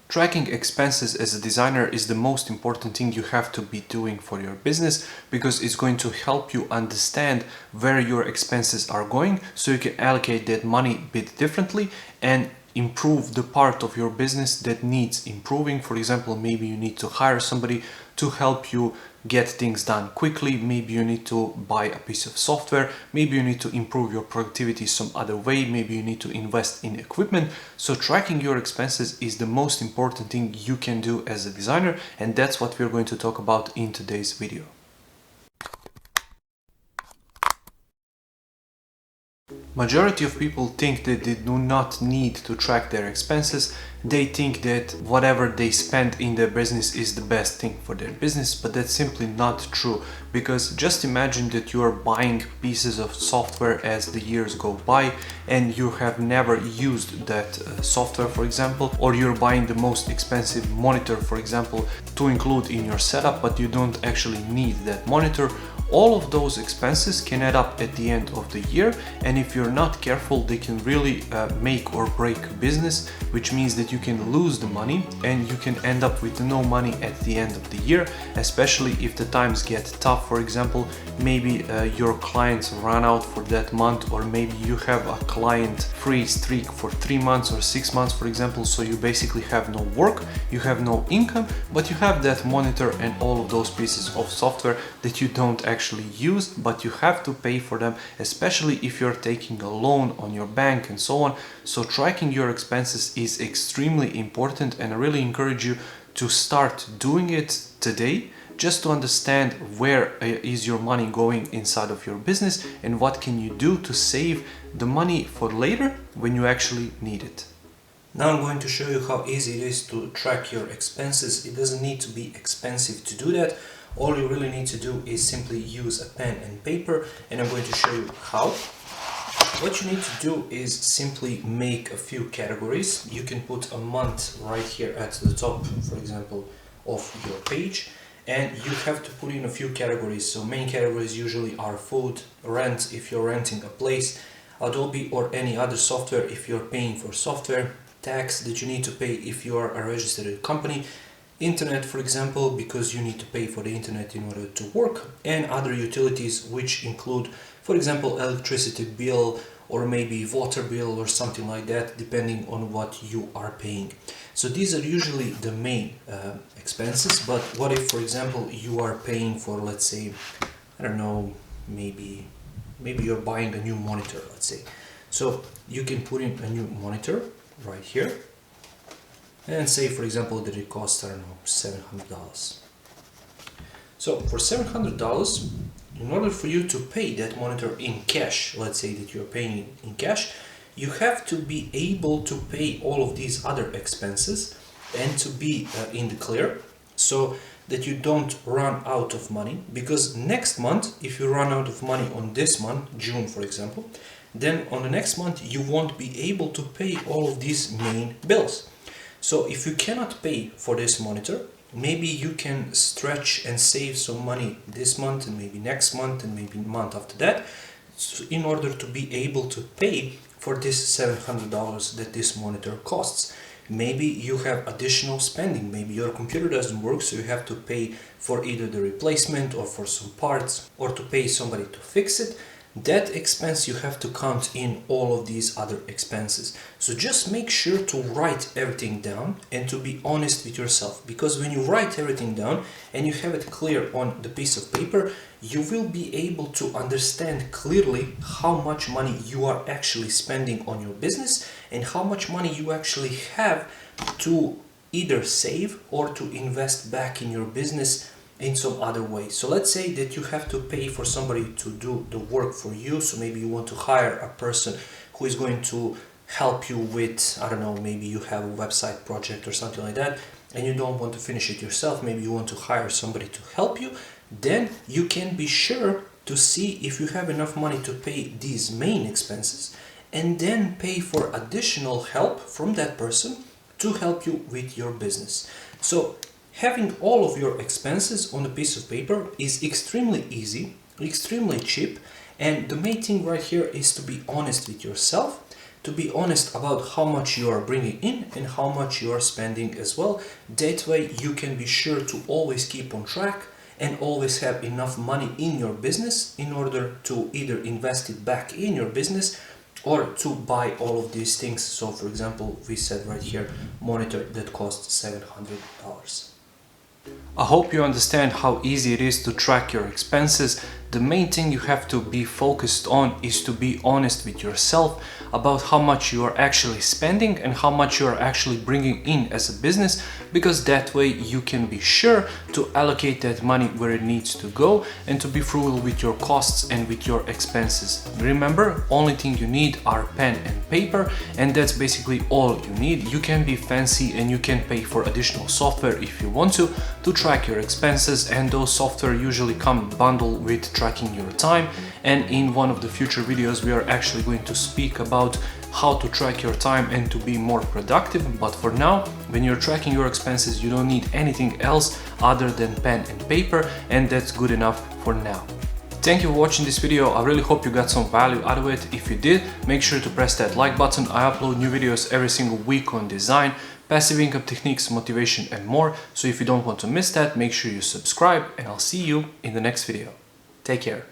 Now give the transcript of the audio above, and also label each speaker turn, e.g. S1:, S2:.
S1: Tracking expenses as a designer is the most important thing you have to be doing for your business, because it's going to help you understand where your expenses are going so you can allocate that money a bit differently and improve the part of your business that needs improving. For example, maybe you need to hire somebody to help you get things done quickly. Maybe you need to buy a piece of software. Maybe you need to improve your productivity some other way. Maybe you need to invest in equipment. So tracking your expenses is the most important thing you can do as a designer, and that's what we're going to talk about in today's video. Majority of people think that they do not need to track their expenses. They think that whatever they spend in their business is the best thing for their business, but that's simply not true. Because just imagine that you are buying pieces of software as the years go by and you have never used that software, for example, or you're buying the most expensive monitor, for example, to include in your setup, but you don't actually need that monitor. All of those expenses can add up at the end of the year, and if you're not careful, they can really make or break business, which means that you can lose the money and you can end up with no money at the end of the year, especially if the times get tough. For example, maybe your clients run out for that month, or maybe you have a client free streak for 3 months or 6 months, for example, so you basically have no work, you have no income, but you have that monitor and all of those pieces of software that you don't actually use, but you have to pay for them, especially if you're taking a loan on your bank and so on. So tracking your expenses is extremely important, and I really encourage you to start doing it today, just to understand where is your money going inside of your business and what can you do to save the money for later when you actually need it. Now I'm going to show you how easy it is to track your expenses. It doesn't need to be expensive to do that. All you really need to do is simply use a pen and paper, and I'm going to show you how. What you need to do is simply make a few categories. You can put a month right here at the top, for example, of your page, and you have to put in a few categories. So main categories usually are food, rent if you're renting a place, Adobe or any other software if you're paying for software, tax that you need to pay if you are a registered company, internet, for example, because you need to pay for the internet in order to work, and other utilities, which include, for example, electricity bill or maybe water bill or something like that, depending on what you are paying. So these are usually the main expenses. But what if, for example, you are paying for, let's say, I don't know, maybe you're buying a new monitor, let's say. So you can put in a new monitor right here, and say, for example, that it costs, I don't know, $700. So for $700, in order for you to pay that monitor in cash, let's say that you're paying in cash, you have to be able to pay all of these other expenses and to be in the clear, so that you don't run out of money. Because next month, if you run out of money on this month, June for example, then on the next month you won't be able to pay all of these main bills. So if you cannot pay for this monitor, maybe you can stretch and save some money this month and maybe next month and maybe month after that, in order to be able to pay for this $700 that this monitor costs. Maybe you have additional spending, maybe your computer doesn't work, so you have to pay for either the replacement or for some parts, or to pay somebody to fix it. That expense you have to count in all of these other expenses. So just make sure to write everything down and to be honest with yourself, because when you write everything down and you have it clear on the piece of paper, you will be able to understand clearly how much money you are actually spending on your business and how much money you actually have to either save or to invest back in your business in some other way. So let's say that you have to pay for somebody to do the work for you. So maybe you want to hire a person who is going to help you with, I don't know, maybe you have a website project or something like that, and you don't want to finish it yourself. Maybe you want to hire somebody to help you. Then you can be sure to see if you have enough money to pay these main expenses, and then pay for additional help from that person to help you with your business. So having all of your expenses on a piece of paper is extremely easy, extremely cheap, and the main thing right here is to be honest with yourself, to be honest about how much you are bringing in and how much you are spending as well. That way you can be sure to always keep on track and always have enough money in your business in order to either invest it back in your business or to buy all of these things. So for example, we said right here, monitor that costs $700. I hope you understand how easy it is to track your expenses. The main thing you have to be focused on is to be honest with yourself about how much you are actually spending and how much you are actually bringing in as a business, because that way you can be sure to allocate that money where it needs to go and to be frugal with your costs and with your expenses. Remember, only thing you need are pen and paper, and that's basically all you need. You can be fancy and you can pay for additional software if you want to track your expenses, and those software usually come bundled with tracking your time. And in one of the future videos we are actually going to speak about how to track your time and to be more productive. But for now, when you're tracking your expenses, you don't need anything else other than pen and paper, and that's good enough for now. Thank you for watching this video. I really hope you got some value out of it. If you did, make sure to press that like button. I upload new videos every single week on design, passive income techniques, motivation and more. So if you don't want to miss that, make sure you subscribe, and I'll see you in the next video. Take care.